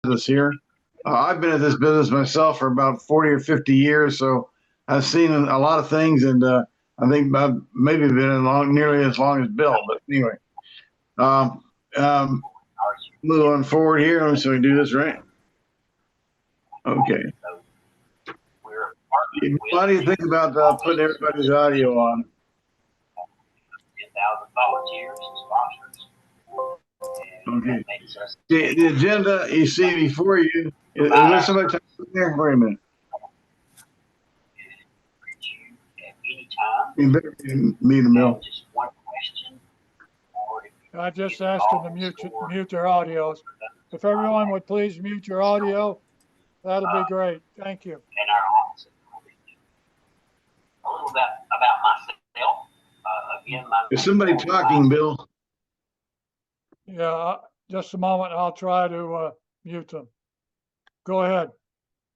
business here. I've been at this business myself for about 40 or 50 years, so I've seen a lot of things, and I think I've maybe been in nearly as long as Bill. But anyway, um, um, move on forward here. Let me see if we do this right. Okay. What do you think about putting everybody's audio on? 10,000 volunteers and sponsors. Okay. The agenda you see before you, is there somebody talking there? Wait a minute. You better meet them, Bill. Just one question. I just asked them to mute their audios. If everyone would please mute your audio, that'll be great. Thank you. In our office. A little bit about myself. Again, Is somebody talking, Bill? Yeah, just a moment. I'll try to mute them. Go ahead.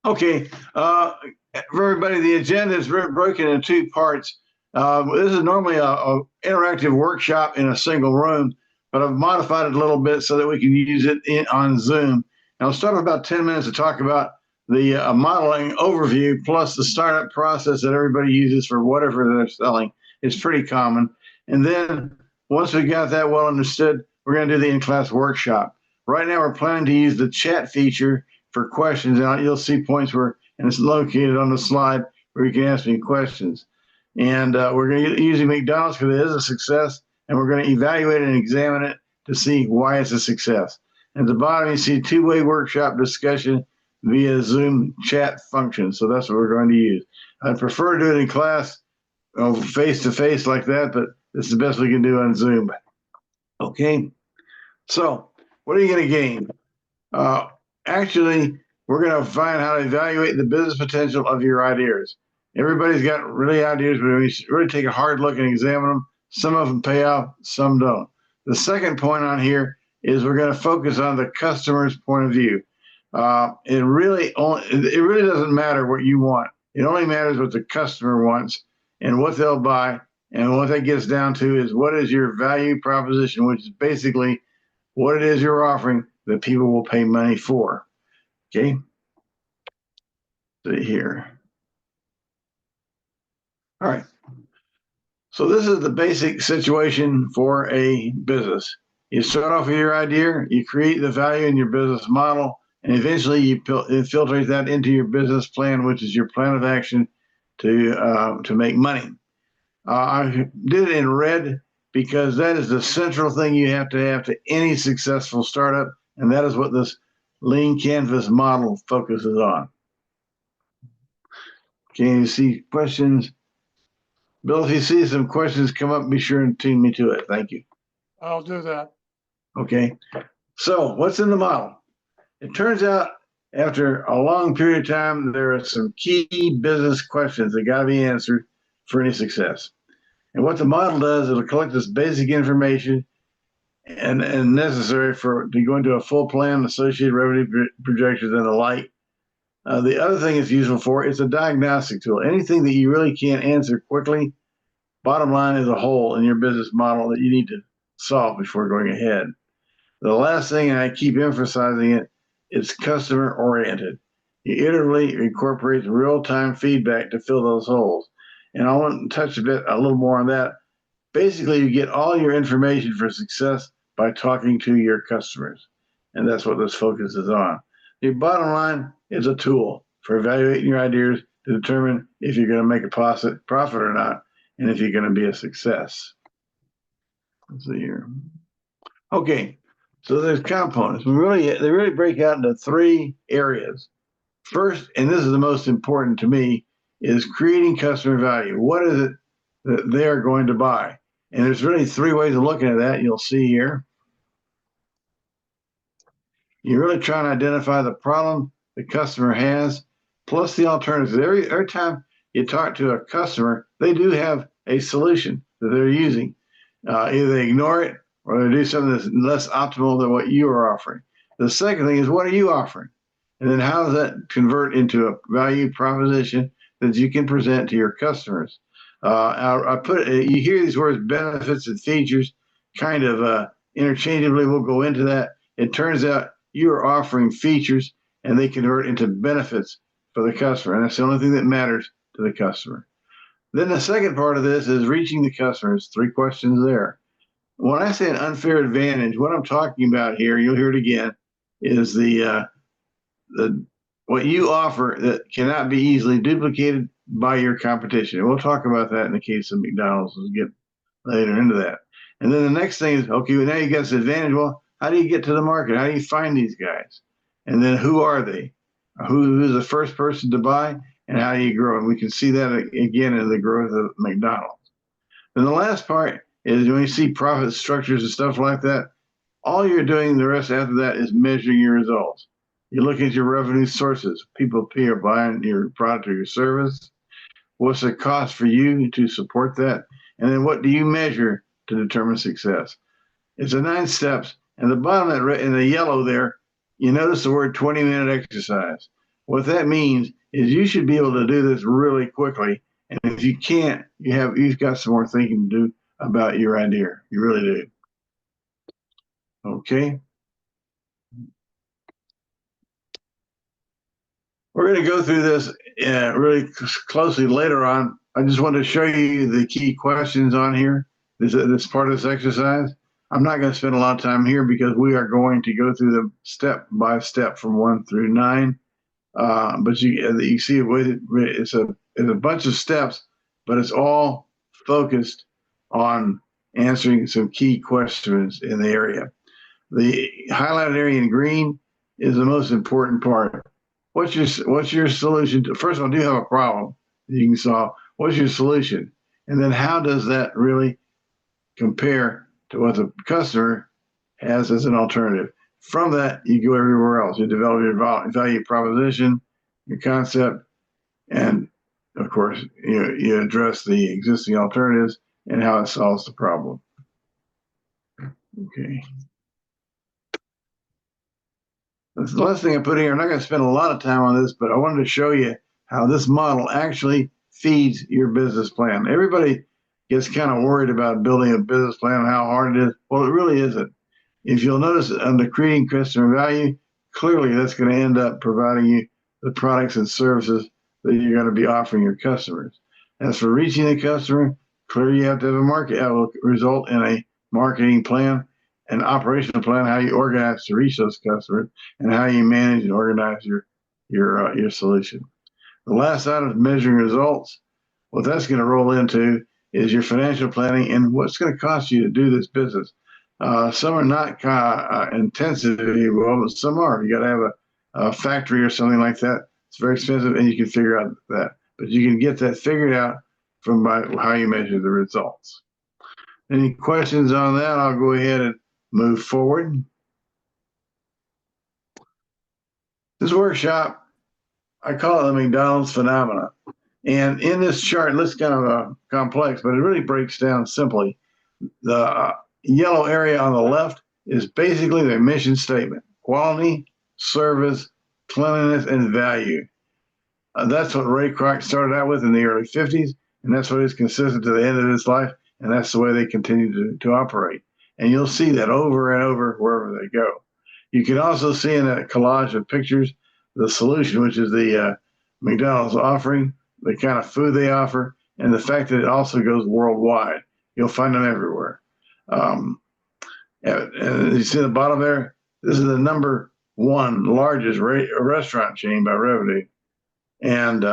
Okay. For everybody, the agenda is broken into two parts. This is normally a interactive workshop in a single room, but I've modified it a little bit so that we can use it on Zoom. And I'll start with about 10 minutes to talk about the modeling overview plus the startup process that everybody uses for whatever they're selling. It's pretty common. And then once we got that well understood, we're going to do the in-class workshop. Right now, we're planning to use the chat feature for questions. And you'll see points where, and it's located on the slide where you can ask me questions. And we're going to be using McDonald's because it is a success, and we're going to evaluate and examine it to see why it's a success. At the bottom, you see two-way workshop discussion via Zoom chat function. So that's what we're going to use. I'd prefer to do it in class, face-to-face like that, but this is the best we can do on Zoom. Okay. So what are you going to gain? Actually, we're going to find how to evaluate the business potential of your ideas. Everybody's got really ideas, but we really take a hard look and examine them. Some of them pay off, some don't. The second point on here is we're going to focus on the customer's point of view. It really doesn't matter what you want. It only matters what the customer wants and what they'll buy. And what that gets down to is what is your value proposition, which is basically what it is you're offering that people will pay money for. Okay. See here. All right. So this is the basic situation for a business. You start off with your idea, you create the value in your business model, and eventually you filtrate that into your business plan, which is your plan of action to make money. I did it in red because that is the central thing you have to any successful startup, and that is what this lean canvas model focuses on. Can you see questions? Bill, if you see some questions come up, be sure and tune me to it. Thank you. I'll do that. Okay. So what's in the model? It turns out after a long period of time, there are some key business questions that got to be answered for any success. And what the model does, it'll collect this basic information and necessary to go into a full plan, associated revenue projections, and the like. The other thing it's useful for is a diagnostic tool. Anything that you really can't answer quickly, bottom line is a hole in your business model that you need to solve before going ahead. The last thing, and I keep emphasizing it, is customer oriented. You iteratively incorporate real-time feedback to fill those holes. And I want to touch a little more on that. Basically, you get all your information for success by talking to your customers. And that's what this focus is on. The bottom line is a tool for evaluating your ideas to determine if you're going to make a profit or not, and if you're going to be a success. Let's see here. Okay, so there's components. They really break out into three areas. First, and this is the most important to me, is creating customer value. What is it that they're going to buy? And there's really three ways of looking at that. You'll see here. You're really trying to identify the problem the customer has, plus the alternatives. Every time you talk to a customer, they do have a solution that they're using. Either they ignore it or they do something that's less optimal than what you are offering. The second thing is, what are you offering? And then how does that convert into a value proposition that you can present to your customers? You hear these words, benefits and features, kind of interchangeably. We'll go into that. It turns out you're offering features and they convert into benefits for the customer. And that's the only thing that matters to the customer. Then the second part of this is reaching the customers. 3 questions there. When I say an unfair advantage, what I'm talking about here, you'll hear it again, is the what you offer that cannot be easily duplicated by your competition. And we'll talk about that in the case of McDonald's. We'll get later into that. And then the next thing is, okay, well, now you got this advantage. Well, how do you get to the market? How do you find these guys? And then who are they? Who's the first person to buy? And how do you grow? And we can see that again in the growth of McDonald's. And the last part is when you see profit structures and stuff like that, all you're doing the rest after that is measuring your results. You look at your revenue sources. People are buying your product or your service. What's the cost for you to support that? And then what do you measure to determine success? It's a 9 steps. And the bottom in the yellow there, you notice the word 20-minute exercise. What that means is you should be able to do this really quickly. And if you can't, you've got some more thinking to do about your idea. You really do. Okay. We're going to go through this really closely later on. I just want to show you the key questions on here. This part of this exercise. I'm not going to spend a lot of time here because we are going to go through them step by step from 1 through 9. But you see it's a bunch of steps, but it's all focused on answering some key questions in the area. The highlighted area in green is the most important part. What's your solution to, first of all, do you have a problem you can solve? What's your solution? And then how does that really compare to what the customer has as an alternative? From that, you go everywhere else. You develop your value proposition, your concept, and of course, you address the existing alternatives and how it solves the problem. Okay. That's the last thing I put in here. I'm not going to spend a lot of time on this, but I wanted to show you how this model actually feeds your business plan. Everybody gets kind of worried about building a business plan and how hard it is. Well, it really isn't. If you'll notice under creating customer value, clearly that's going to end up providing you the products and services that you're going to be offering your customers. As for reaching the customer, clearly you have to have a market. That will result in a marketing plan, an operational plan, how you organize to reach those customers, and how you manage and organize your solution. The last item is measuring results. What that's going to roll into is your financial planning and what's going to cost you to do this business. Some are not intensive, if you will, but some are. You got to have a factory or something like that. It's very expensive, and you can figure out that. But you can get that figured out from how you measure the results. Any questions on that? I'll go ahead and move forward. This workshop, I call it the McDonald's phenomena. And in this chart, it looks kind of complex, but it really breaks down simply. The yellow area on the left is basically the mission statement: quality, service, cleanliness, and value. That's what Ray Kroc started out with in the early 50s, and that's what is consistent to the end of his life, and that's the way they continue to operate. And you'll see that over and over wherever they go. You can also see in that collage of pictures the solution, which is the McDonald's offering, the kind of food they offer, and the fact that it also goes worldwide. You'll find them everywhere. And you see the bottom there, this is the #1 largest restaurant chain by revenue, and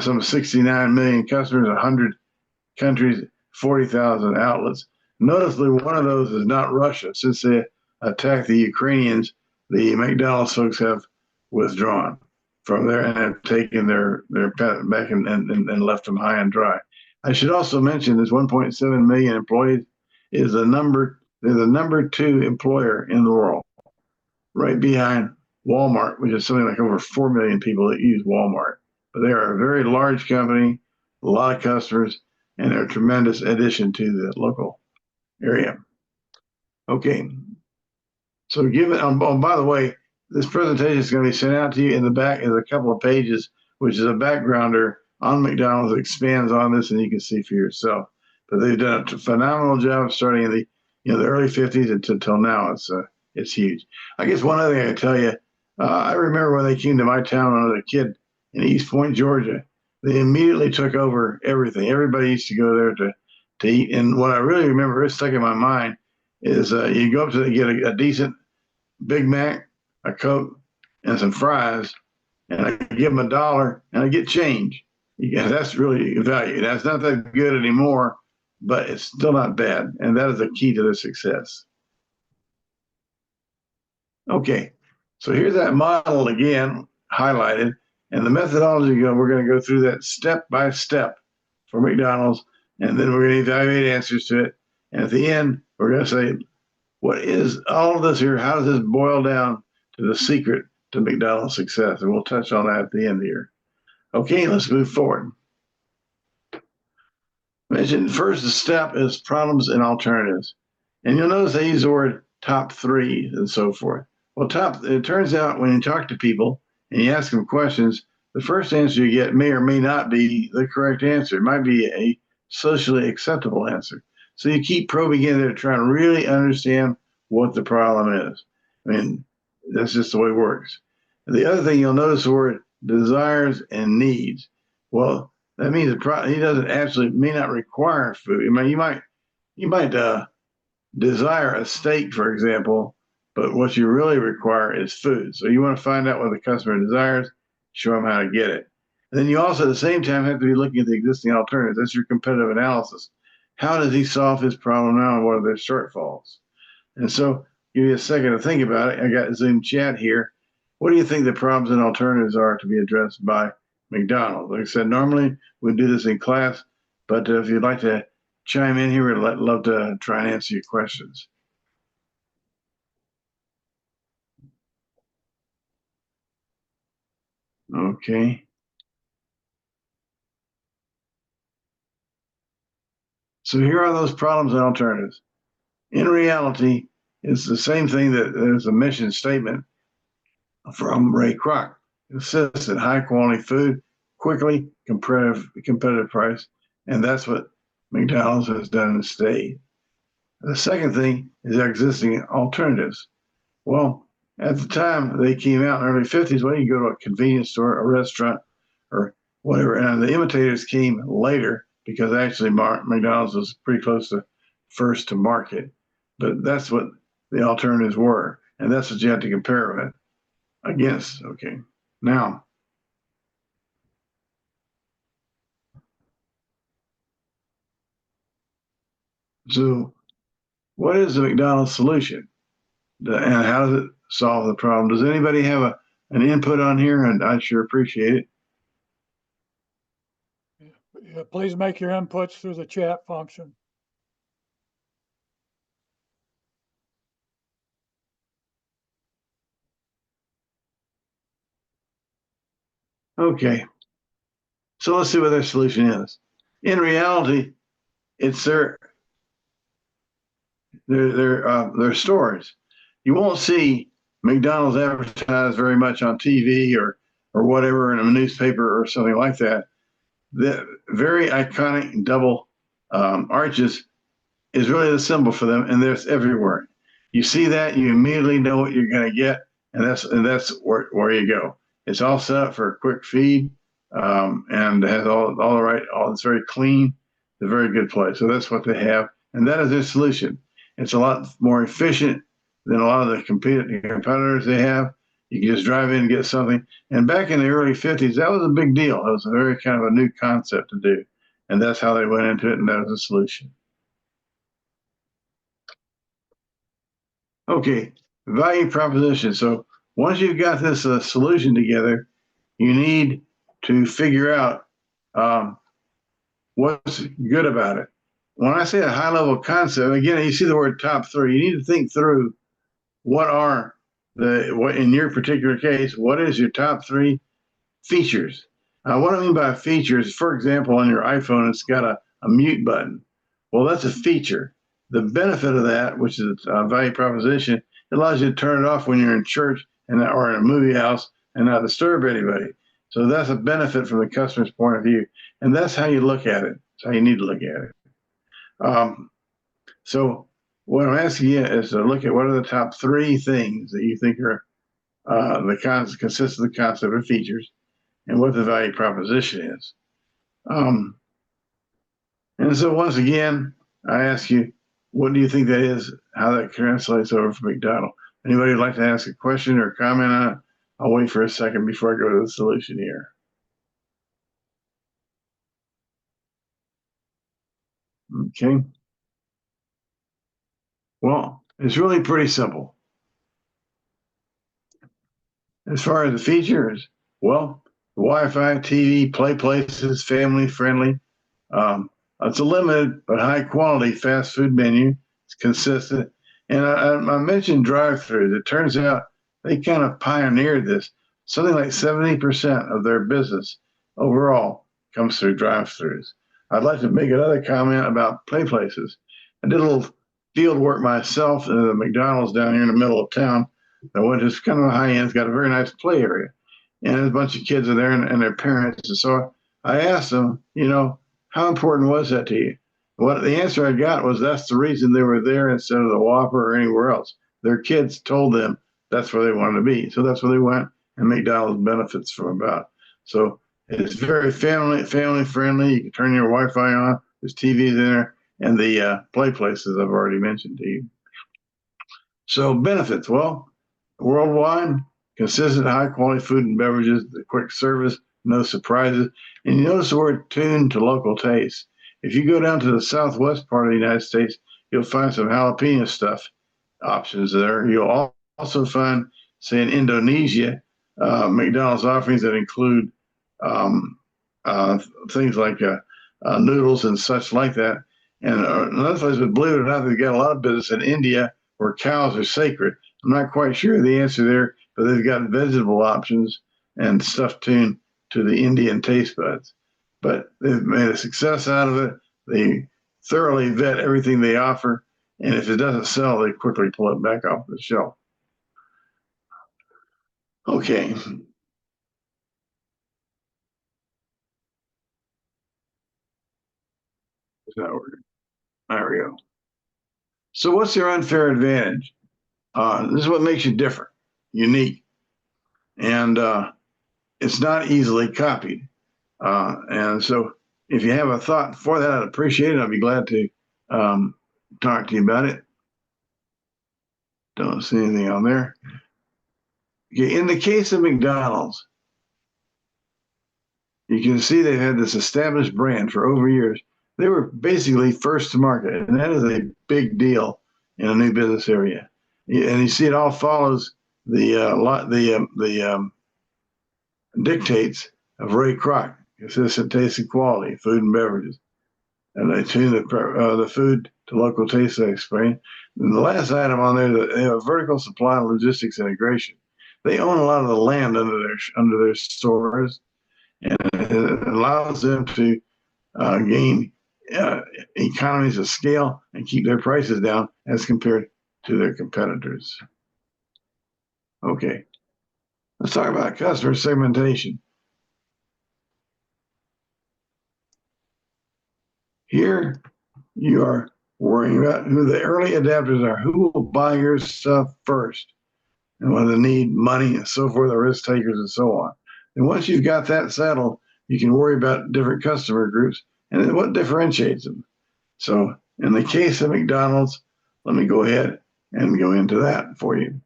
some 69 million customers, 100 countries, 40,000 outlets. Noticeably, one of those is not Russia. Since they attacked the Ukrainians, the McDonald's folks have withdrawn from there and have taken their pet back and left them high and dry. I should also mention this 1.7 million employees is they're the #2 employer in the world, right behind Walmart, which is something like over 4 million people that use Walmart. But they are a very large company, a lot of customers, and they're a tremendous addition to the local area. Okay. So by the way, this presentation is going to be sent out to you. In the back is a couple of pages, which is a backgrounder on McDonald's that expands on this, and you can see for yourself. But they've done a phenomenal job starting in the early 50s until now. It's it's huge. I guess one other thing I tell you, I remember when they came to my town when I was a kid in East Point, Georgia. They immediately took over everything. Everybody used to go there to eat. And what I really remember, it's stuck in my mind, is you go up to get a decent Big Mac, a Coke, and some fries, and I give them $1 and I get change. Yeah, that's really value. That's not that good anymore, but it's still not bad. And that is the key to their success. Okay, so here's that model again, highlighted. And the methodology, we're going to go through that step by step for McDonald's, and then we're going to evaluate answers to it. And at the end, we're going to say, what is all of this here? How does this boil down to the secret to McDonald's success? And we'll touch on that at the end here. Okay, let's move forward. Mentioned first, the step is problems and alternatives. And you'll notice they use the word top three and so forth. Well, it turns out when you talk to people and you ask them questions, the first answer you get may or may not be the correct answer. It might be a socially acceptable answer. So you keep probing in there to try and really understand what the problem is. I mean, that's just the way it works. And the other thing you'll notice the word desires and needs. Well, that means he doesn't actually may not require food. I mean, you might desire a steak, for example, but what you really require is food. So you want to find out what the customer desires, show them how to get it. And then you also, at the same time, have to be looking at the existing alternatives. That's your competitive analysis. How does he solve his problem now, and what are their shortfalls? And so, give you a second to think about it. I got Zoom chat here. What do you think the problems and alternatives are to be addressed by McDonald's? Like I said, normally we do this in class, but if you'd like to chime in here, we'd love to try and answer your questions. Okay. So here are those problems and alternatives. In reality, it's the same thing that there's a mission statement from Ray Kroc. It says that high quality food, quickly, competitive price, and that's what McDonald's has done and stayed. The second thing is existing alternatives. Well, at the time they came out in the early 50s, well, you go to a convenience store, a restaurant, or whatever, and the imitators came later because actually McDonald's was pretty close to first to market. But that's what the alternatives were, and that's what you have to compare it against. Okay, now, so what is the McDonald's solution, and how does it solve the problem? Does anybody have an input on here? And I'd sure appreciate it. Yeah, please make your inputs through the chat function. Okay, so let's see what their solution is. In reality, it's their stores. You won't see McDonald's advertised very much on TV or whatever in a newspaper or something like that. The very iconic double arches is really the symbol for them, and there's everywhere. You see that, you immediately know what you're going to get, and that's where you go. It's all set up for a quick feed, and it has all the right. It's very clean. It's a very good place. So that's what they have, and that is their solution. It's a lot more efficient than a lot of the competitors they have. You can just drive in and get something. And back in the early 50s, that was a big deal. It was a very kind of a new concept to do. And that's how they went into it, and that was the solution. Okay, value proposition. So once you've got this solution together, you need to figure out what's good about it. When I say a high level concept, again, you see the word top three. You need to think through what in your particular case, what is your top three features? What I mean by features, for example, on your iPhone, it's got a mute button. Well, that's a feature. The benefit of that, which is a value proposition, it allows you to turn it off when you're in church or in a movie house and not disturb anybody. So that's a benefit from the customer's point of view. And that's how you look at it. That's how you need to look at it. So what I'm asking you is to look at what are the top three things that you think are consist of the concept or features, and what the value proposition is. And so once again, I ask you, what do you think that is? How that translates over from McDonald? Anybody would like to ask a question or comment on it? I'll wait for a second before I go to the solution here. Okay. Well, it's really pretty simple. As far as the features, well, Wi-Fi, TV, play places, family friendly. It's a limited but high quality fast food menu. It's consistent. And I mentioned drive-throughs. It turns out they kind of pioneered this. Something like 70% of their business overall comes through drive-throughs. I'd like to make another comment about play places. I did a little field work myself at the McDonald's down here in the middle of town. I went to kind of a high end, it's got a very nice play area. And there's a bunch of kids in there and their parents. And so I asked them, how important was that to you? What the answer I got was that's the reason they were there instead of the Whopper or anywhere else. Their kids told them that's where they wanted to be. So that's where they went, and McDonald's benefits from about. So it's very family friendly. You can turn your Wi-Fi on. There's TVs in there, and the play places I've already mentioned to you. So benefits, well, worldwide, consistent high quality food and beverages, the quick service, no surprises. And you notice the word tuned to local tastes. If you go down to the southwest part of the United States, you'll find some jalapeno stuff options there. You'll also find, say, in Indonesia, McDonald's offerings that include things like noodles and such like that. And another place, but believe it or not, they've got a lot of business in India where cows are sacred. I'm not quite sure the answer there, but they've got vegetable options and stuff tuned to the Indian taste buds. But they've made a success out of it. They thoroughly vet everything they offer, and if it doesn't sell, they quickly pull it back off the shelf. Okay. Is that working? There we go. So what's their unfair advantage? This is what makes you different, unique, and it's not easily copied. And so if you have a thought for that, I'd appreciate it. I'd be glad to talk to you about it. Don't see anything on there. Okay, in the case of McDonald's, you can see they've had this established brand for over years. They were basically first to market, and that is a big deal in a new business area. And you see it all follows the dictates of Ray Kroc, consistent taste and quality, food and beverages. And they tune the food to local tastes, I explained. And the last item on there, they have vertical supply and logistics integration. They own a lot of the land under their stores, and it allows them to gain economies of scale and keep their prices down as compared to their competitors. Okay, let's talk about customer segmentation. Here, you are worrying about who the early adapters are, who will buy your stuff first, and whether they need money and so forth, the risk takers and so on. And once you've got that settled, you can worry about different customer groups and what differentiates them. So in the case of McDonald's, let me go ahead and go into that for you.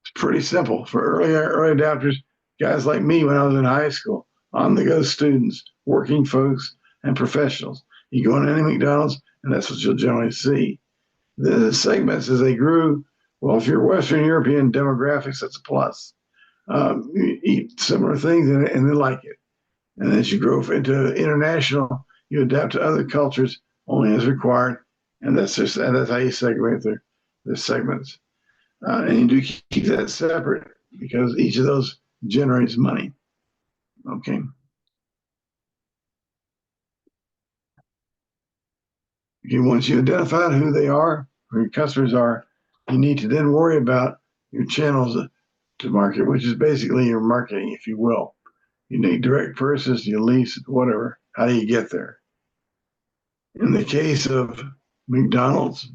It's pretty simple. For early adapters, guys like me when I was in high school, on-the-go students, working folks, and professionals. You go into any McDonald's, and that's what you'll generally see. The segments as they grew, well, if you're Western European demographics, that's a plus. You eat similar things and they like it. And as you grow into international, you adapt to other cultures only as required, and that's how you segment their segments. And you do keep that separate because each of those generates money. Okay. Okay, once you identify who they are, who your customers are, you need to then worry about your channels to market, which is basically your marketing, if you will. You need direct purchase, you lease, whatever. How do you get there? In the case of McDonald's,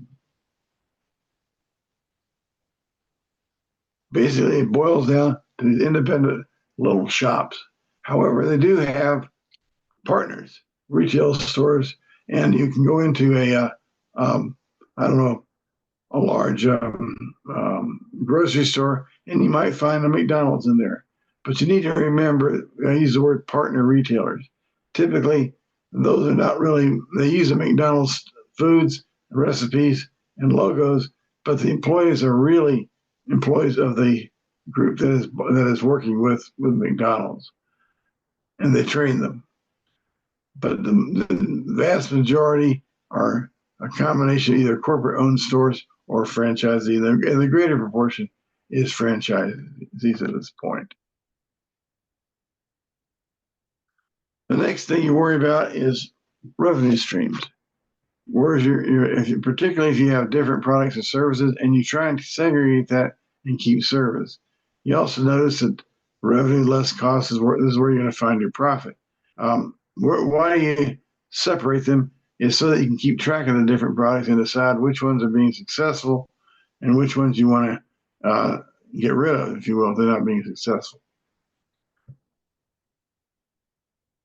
basically it boils down to these independent little shops. However, they do have partners, retail stores, and you can go into I don't know, a large grocery store, and you might find a McDonald's in there. But you need to remember, I use the word partner retailers. Typically, those are not really, they use the McDonald's foods, recipes, and logos, but the employees are really employees of the group that is working with McDonald's, and they train them. But the vast majority are a combination of either corporate owned stores or franchisee. And the greater proportion is franchisees at this point. The next thing you worry about is revenue streams. Where's particularly if you have different products and services and you try and segregate that and keep service. You also notice that revenue less cost is where you're going to find your profit. Why you separate them is so that you can keep track of the different products and decide which ones are being successful and which ones you want to get rid of, if you will, if they're not being successful.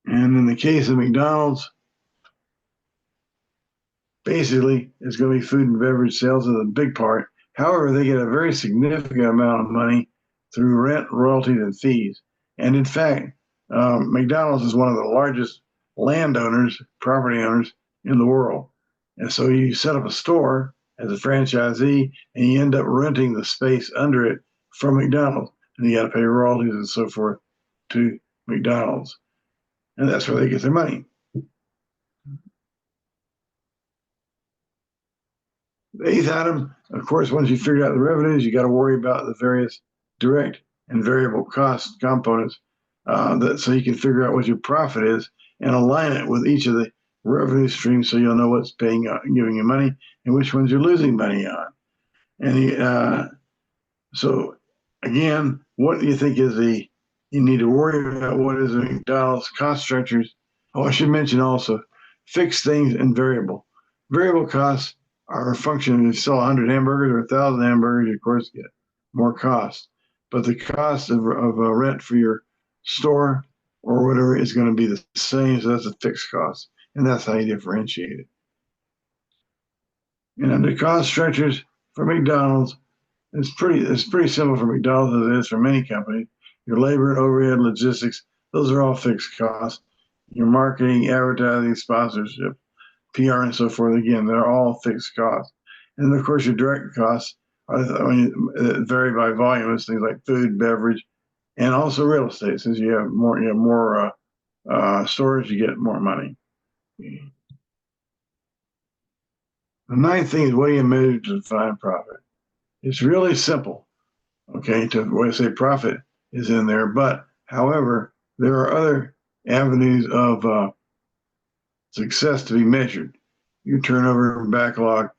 And in the case of McDonald's, basically it's going to be food and beverage sales is a big part. However, they get a very significant amount of money through rent, royalties, and fees. And in fact, McDonald's is one of the largest landowners, property owners in the world. And so you set up a store as a franchisee and you end up renting the space under it from McDonald's. And you got to pay royalties and so forth to McDonald's. And that's where they get their money. The eighth item, of course, once you figure out the revenues, you got to worry about the various direct and variable cost components so you can figure out what your profit is and align it with each of the revenue streams so you'll know what's giving you money and which ones you're losing money on. And so, again, what do you think is you need to worry about what is the McDonald's cost structures? Oh, I should mention also fixed things and variable. Variable costs are a function. If you sell 100 hamburgers or 1,000 hamburgers, you of course get more cost. But the cost of rent for your store or whatever is going to be the same. So that's a fixed cost. And that's how you differentiate it. And the cost structures for McDonald's, it's pretty simple for McDonald's as it is for many companies. Your labor, overhead, logistics, those are all fixed costs. Your marketing, advertising, sponsorship, PR, and so forth, again, they're all fixed costs. And of course, your direct costs vary by volume. It's things like food, beverage, and also real estate. Since you have more stores, you get more money. The ninth thing is what do you measure to define profit? It's really simple. Okay, when I say profit is in there, but however, there are other avenues of success to be measured. Your turnover and backlog.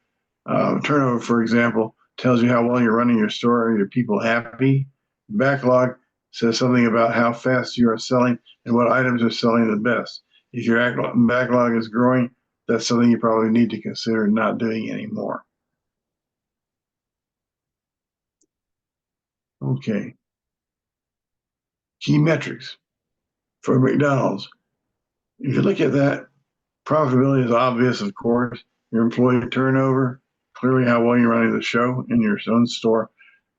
Turnover, for example, tells you how well you're running your store. Are your people happy? Backlog says something about how fast you are selling and what items are selling the best. If your backlog is growing, that's something you probably need to consider not doing anymore. Okay. Key metrics for McDonald's. If you look at that, profitability is obvious, of course. Your employee turnover, clearly how well you're running the show in your own store.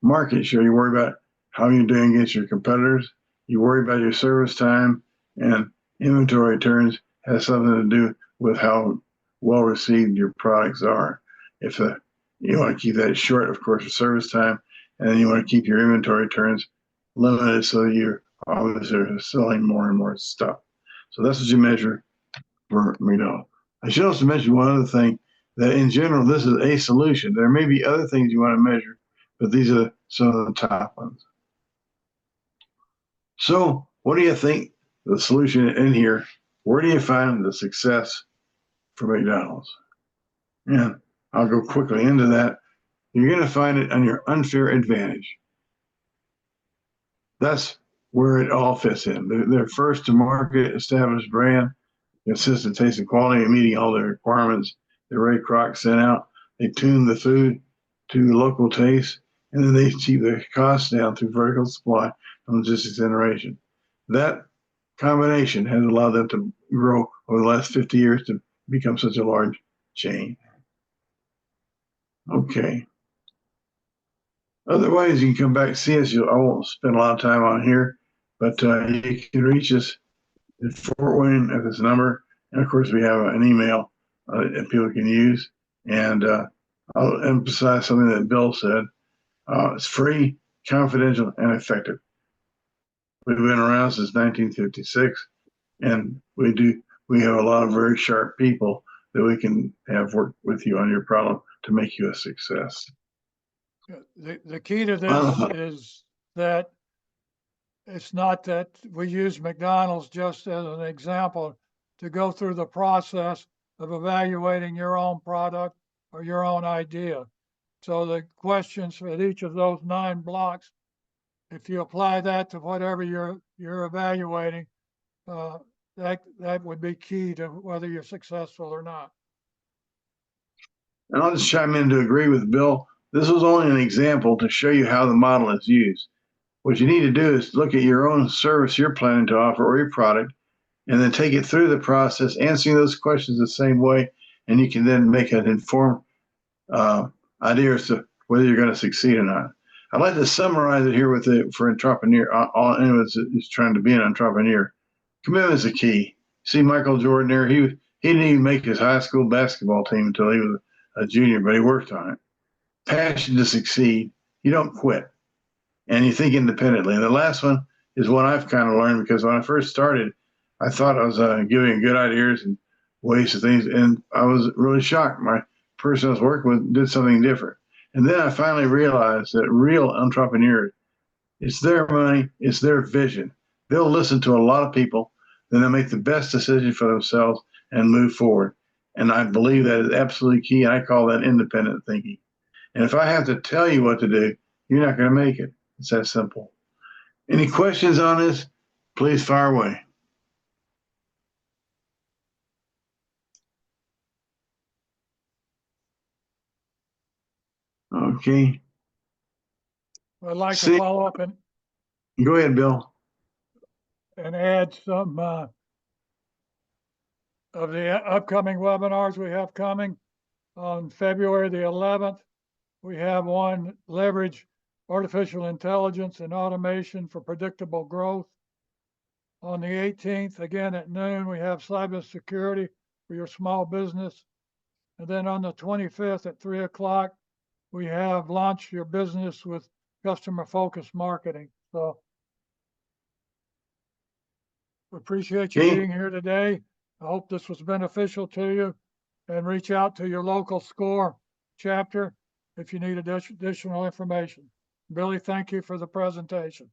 Market share, you worry about how you're doing against your competitors. You worry about your service time, and inventory turns has something to do with how well received your products are. If you want to keep that short, of course, for service time, and then you want to keep your inventory turns limited so you're obviously selling more and more stuff. So that's what you measure for McDonald's. I should also mention one other thing, that in general, this is a solution. There may be other things you want to measure, but these are some of the top ones. So what do you think the solution in here? Where do you find the success for McDonald's? And I'll go quickly into that. You're going to find it on your unfair advantage. That's where it all fits in. They're first to market, established brand, consistent taste and quality, and meeting all their requirements that Ray Kroc sent out. They tune the food to local taste, and then they keep the costs down through vertical supply and logistics integration. That combination has allowed them to grow over the last 50 years to become such a large chain. Okay. Otherwise, you can come back and see us. I won't spend a lot of time on here, but you can reach us at Fort Wayne at this number. And of course, we have an email that people can use. And I'll emphasize something that Bill said. It's free, confidential, and effective. We've been around since 1956, and we have a lot of very sharp people that we can have work with you on your problem to make you a success. The key to this is that it's not that we use McDonald's just as an example to go through the process of evaluating your own product or your own idea. So the questions at each of those 9 blocks, if you apply that to whatever you're evaluating, that would be key to whether you're successful or not. And I'll just chime in to agree with Bill. This was only an example to show you how the model is used. What you need to do is look at your own service you're planning to offer or your product, and then take it through the process, answering those questions the same way, and you can then make an informed idea as to whether you're going to succeed or not. I'd like to summarize it here for entrepreneur, anyone who's trying to be an entrepreneur. Commitment is the key. See Michael Jordan there. He didn't even make his high school basketball team until he was a junior, but he worked on it. Passion to succeed. You don't quit. And you think independently. And the last one is what I've kind of learned, because when I first started, I thought I was giving good ideas and ways to things, and I was really shocked. My person I was working with did something different. And then I finally realized that real entrepreneurs, it's their money, it's their vision. They'll listen to a lot of people, then they'll make the best decision for themselves and move forward. And I believe that is absolutely key. And I call that independent thinking. And if I have to tell you what to do, you're not going to make it. It's that simple. Any questions on this? Please fire away. Okay. I'd like to follow up and Go ahead, Bill. add some of the upcoming webinars we have coming. On February the 11th, we have one, Leverage Artificial Intelligence and Automation for Predictable Growth. On the 18th, again at noon, we have Cybersecurity for your small business. And then on the 25th at 3 o'clock, we have Launch Your Business with Customer Focused Marketing. So we appreciate you being here today. I hope this was beneficial to you, and reach out to your local SCORE chapter if you need additional information. Billy, thank you for the presentation.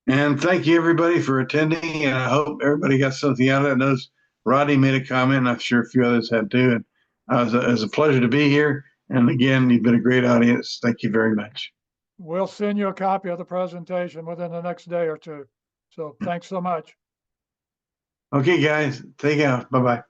And thank you, everybody, for attending. And I hope everybody got something out of it. I noticed Rodney made a comment, and I'm sure a few others had too. And it was a pleasure to be here. And again, you've been a great audience. Thank you very much. We'll send you a copy of the presentation within the next day or two. So thanks so much. Okay, guys, take care. Bye-bye.